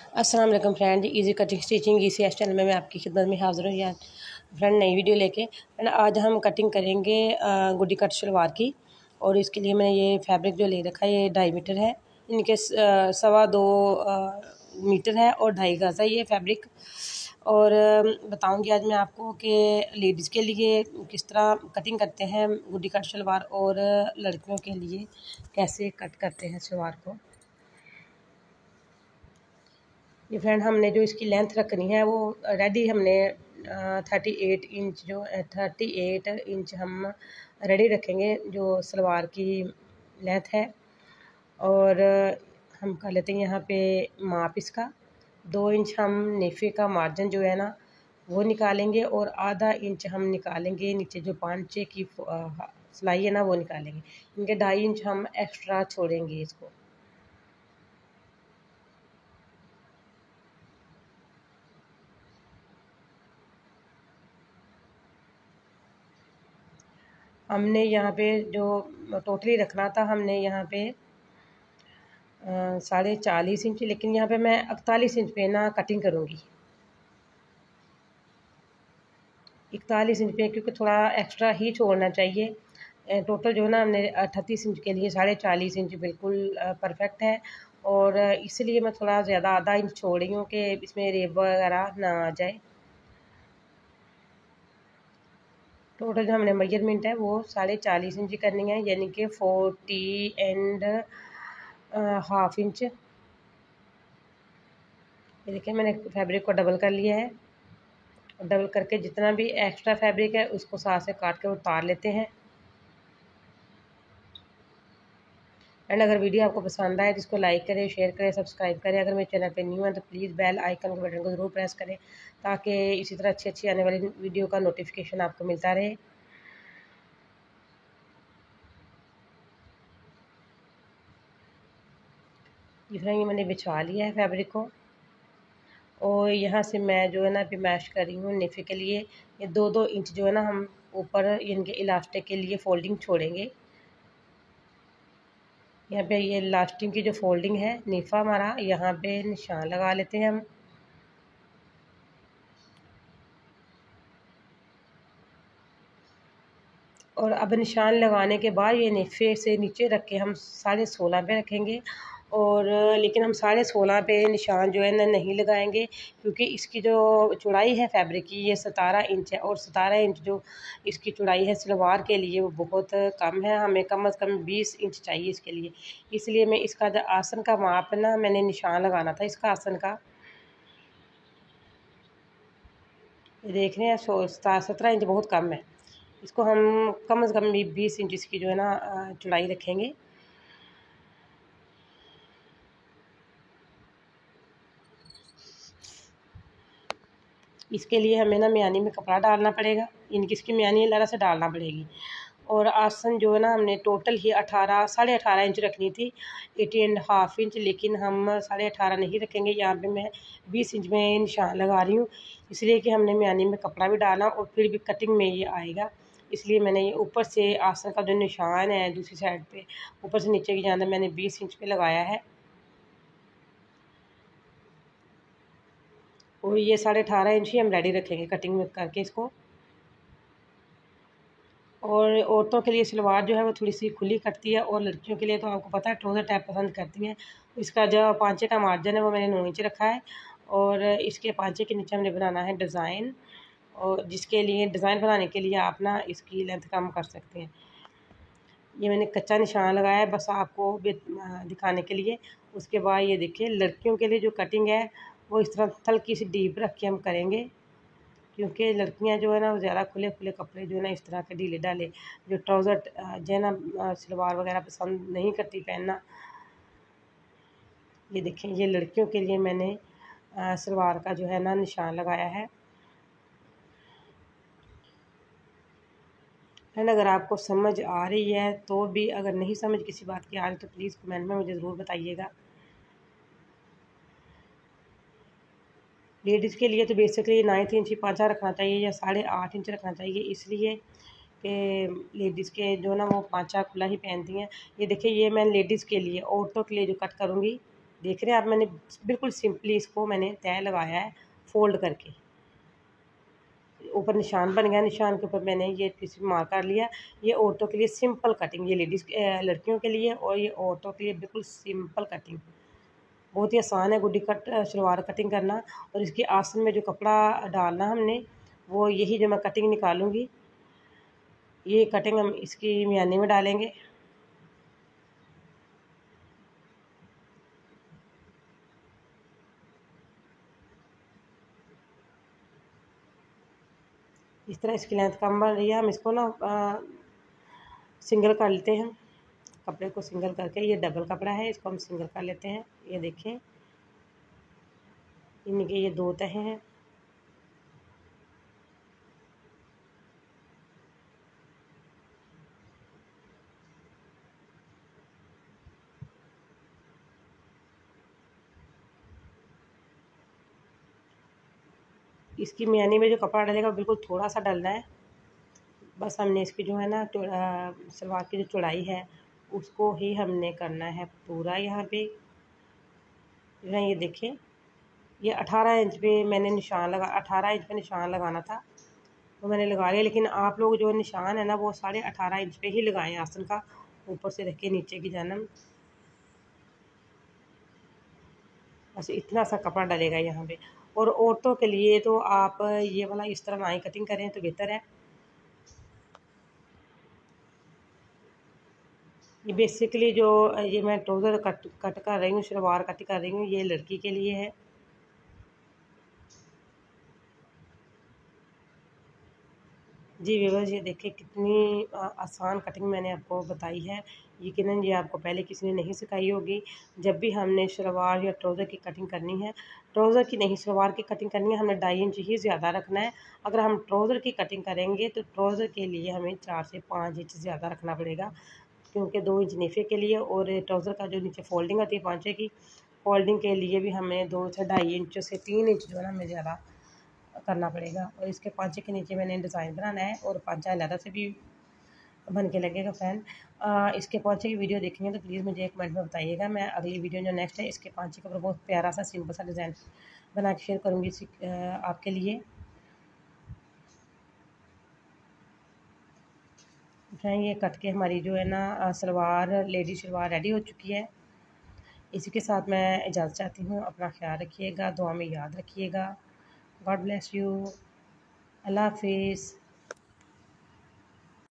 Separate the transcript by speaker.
Speaker 1: अस्सलाम वालेकुम friend, easy cutting stitching ECS channel में मैं आपकी खिदमत में हाज़िर हूँ यार फ्रेंड, नई वीडियो लेके। फ्रेंड आज हम कटिंग करेंगे गुड्डी कट शलवार की। और इसके लिए मैंने ये फैब्रिक जो ले रखा है ये 2.5 मीटर है, इनके 2.25 मीटर है और 2.5 गज़ है ये फैब्रिक। और बताऊंगी आज मैं आपको कि लेडीज़ के लिए किस तरह कटिंग करते हैं गुड्डी कट शलवार और लड़कियों के लिए कैसे कट करते हैं शलवार को। ये फ्रेंड हमने जो इसकी लेंथ रखनी है वो रेडी हमने 38 इंच 38 इंच हम रेडी रखेंगे जो सलवार की लेंथ है। और हम कर लेते हैं यहाँ पे माप इसका 2 इंच हम नेफे का मार्जिन जो है ना वो निकालेंगे और आधा इंच हम निकालेंगे नीचे जो पांचे की सिलाई है ना वो निकालेंगे। इनके 2.5 इंच हम एक्स्ट्रा छोड़ेंगे इसको। हमने यहाँ पे जो टोटली रखना था हमने यहाँ पे 40.5 इंच, लेकिन यहाँ पे मैं 41 इंच पे ना कटिंग करूँगी। 41 इंच पे क्योंकि थोड़ा एक्स्ट्रा ही छोड़ना चाहिए। टोटल जो है ना हमने 38 इंच के लिए 40.5 इंच बिल्कुल परफेक्ट है। और इसलिए मैं थोड़ा ज़्यादा आधा इंच छोड़ रही हूँ कि इसमें रेब वगैरह ना आ जाए। टोटल जो हमने मेजरमेंट है वो 40.5 इंच करनी है, यानी कि 40 एंड हाफ इंच। ये देखिए मैंने फैब्रिक को डबल कर लिया है। डबल करके जितना भी एक्स्ट्रा फैब्रिक है उसको साथ से काट के उतार लेते हैं। एंड अगर वीडियो आपको पसंद आए तो इसको लाइक करें, शेयर करें, सब्सक्राइब करें। अगर मेरे चैनल पे न्यू है तो प्लीज़ बेल आइकन के बटन को ज़रूर प्रेस करें ताकि इसी तरह अच्छी अच्छी आने वाली वीडियो का नोटिफिकेशन आपको मिलता रहे। जिस तरह ये मैंने बिछा लिया है फैब्रिक को और यहाँ से मैं जो है ना अभी मैश कर रही हूँ नेफे के लिए। ये 2-2 इंच जो है ना हम ऊपर इनके इलास्टिक के लिए फोल्डिंग छोड़ेंगे। यहाँ पे ये लास्टिंग की जो फोल्डिंग है नेफा हमारा, यहाँ पे निशान लगा लेते हैं हम। और अब निशान लगाने के बाद ये नेफे से नीचे रख के हम 16.5 पे रखेंगे। और लेकिन हम 16.5 पे निशान जो है ना नहीं लगाएंगे क्योंकि इसकी जो चौड़ाई है फैब्रिक की ये 17 इंच है। और 17 इंच जो इसकी चौड़ाई है सलवार के लिए वो बहुत कम है, हमें कम से कम 20 इंच चाहिए इसके लिए। इसलिए मैं इसका जो आसन का माप ना मैंने निशान लगाना था इसका आसन का, देख रहे हैं 17 इंच बहुत कम है। इसको हम कम से कम 20 इंच इसकी जो है ना चौड़ाई रखेंगे। इसके लिए हमें ना म्यानी में कपड़ा डालना पड़ेगा, इनकी इसकी म्यानी लड़ा से डालना पड़ेगी। और आसन जो है ना हमने टोटल ही 18 इंच रखनी थी, 18.5 इंच, लेकिन हम 18.5 नहीं रखेंगे। यहाँ पे मैं 20 इंच में निशान लगा रही हूँ इसलिए कि हमने म्यानी में कपड़ा भी डाला और फिर भी कटिंग में ये आएगा। इसलिए मैंने ये ऊपर से आसन का जो निशान है दूसरी साइड पे ऊपर से नीचे की जाना मैंने 20 इंच पे लगाया है। और ये 18.5 इंच ही हम रेडी रखेंगे कटिंग में करके इसको। और औरतों के लिए सलवार जो है वो थोड़ी सी खुली कटती है और लड़कियों के लिए तो आपको पता है ट्राउज़र टाइप पसंद करती हैं। इसका जो पांचे का मार्जिन है वो मैंने 9 इंच रखा है। और इसके पांचे के नीचे हमने बनाना है डिज़ाइन, और जिसके लिए डिज़ाइन बनाने के लिए आप ना इसकी लेंथ कम कर सकते हैं। ये मैंने कच्चा निशान लगाया है बस आपको दिखाने के लिए। उसके बाद ये देखिए लड़कियों के लिए जो कटिंग है वो इस तरह हल्की सी डीप रख के हम करेंगे क्योंकि लड़कियां जो है ना वो ज़्यादा खुले खुले कपड़े जो है ना इस तरह के ढीले ढाले जो ट्राउज़र जो है ना सलवार वगैरह पसंद नहीं करती पहनना। ये देखें ये लड़कियों के लिए मैंने सलवार का जो है ना निशान लगाया है। एंड अगर आपको समझ आ रही है तो भी, अगर नहीं समझ किसी बात की आ रही तो प्लीज़ कमेंट में मुझे ज़रूर बताइएगा। लेडीज़ के लिए तो बेसिकली 9 इंच ही पाँचा रखना चाहिए या 8.5 इंच रखना चाहिए, इसलिए कि लेडीज़ के जो ना वो पाँचा खुला ही पहनती हैं। ये देखिए ये मैं लेडीज़ के लिए, औरतों के लिए जो कट करूँगी देख रहे हैं आप, मैंने बिल्कुल सिंपली इसको मैंने तय लगाया है फोल्ड करके। ऊपर निशान बन गया, निशान के ऊपर मैंने ये किसी मार्क कर लिया। ये औरतों के लिए सिंपल कटिंग, ये लेडीज़ लड़कियों के लिए और ये औरतों के लिए बिल्कुल सिंपल कटिंग। बहुत ही आसान है गुड्डी कट शलवार कटिंग करना। और इसके आसन में जो कपड़ा डालना हमने, वो यही जो मैं कटिंग निकालूंगी, ये कटिंग हम इसकी मियानी में डालेंगे। इस तरह इसकी लेंथ कम बन रही है, हम इसको ना सिंगल कर लेते हैं। कपड़े को सिंगल करके, ये डबल कपड़ा है, इसको हम सिंगल कर लेते हैं। ये देखें, इनके ये 2 तहें हैं। इसकी मियानी में जो कपड़ा डलेगा बिल्कुल थोड़ा सा डलना है। बस हमने इसकी जो है ना सलवार की जो चौड़ाई है उसको ही हमने करना है पूरा। यहाँ पे जो है ये देखें, ये 18 इंच पे मैंने निशान लगा, 18 इंच पे निशान लगाना था तो मैंने लगा लिया। लेकिन आप लोग जो निशान है ना वो 18.5 इंच पे ही लगाएं आसन का, ऊपर से रख के नीचे की जानब। बस इतना सा कपड़ा डलेगा यहाँ पे। और औरतों के लिए तो आप ये वाला इस तरह नाई कटिंग करें तो बेहतर है। ये बेसिकली जो ये मैं ट्राउज़र कट कर रही हूँ, शलवार कट कर रही हूँ, ये लड़की के लिए है। जी व्यूअर्स, ये देखिए कितनी आसान कटिंग मैंने आपको बताई है। यकीनन ये आपको पहले किसी ने नहीं सिखाई होगी। जब भी हमने शलवार या ट्राउज़र की कटिंग करनी है, ट्राउज़र की नहीं शलवार की कटिंग करनी है, हमें 2.5 इंच ही ज़्यादा रखना है। अगर हम ट्राउज़र की कटिंग करेंगे तो ट्राउज़र के लिए हमें 4 से 5 इंच ज़्यादा रखना पड़ेगा, क्योंकि 2 इंच नेफे के लिए और ट्राउज़र का जो नीचे फोल्डिंग आती है पाँचे की, फोल्डिंग के लिए भी हमें 2 से 2.5 इंच से 3 इंच जो है ना हमें ज़्यादा करना पड़ेगा। और इसके पाँचे के नीचे मैंने डिज़ाइन बनाना है और पाँचा अलग से भी बन के लगेगा फ्रेंड। इसके पाँचे की वीडियो देखेंगे तो प्लीज़ मुझे एक कमेंट में बताइएगा। मैं अगली वीडियो जो नेक्स्ट है इसके पाँचे के ऊपर बहुत प्यारा सा सिंपल सा डिज़ाइन बना के शेयर करूँगी आपके लिए। फ्रेंड ये कट के हमारी जो है ना सलवार, लेडी सलवार रेडी हो चुकी है। इसी के साथ मैं इजाज़त चाहती हूँ। अपना ख्याल रखिएगा, दुआ में याद रखिएगा। God bless you. अल्लाह हाफिज़।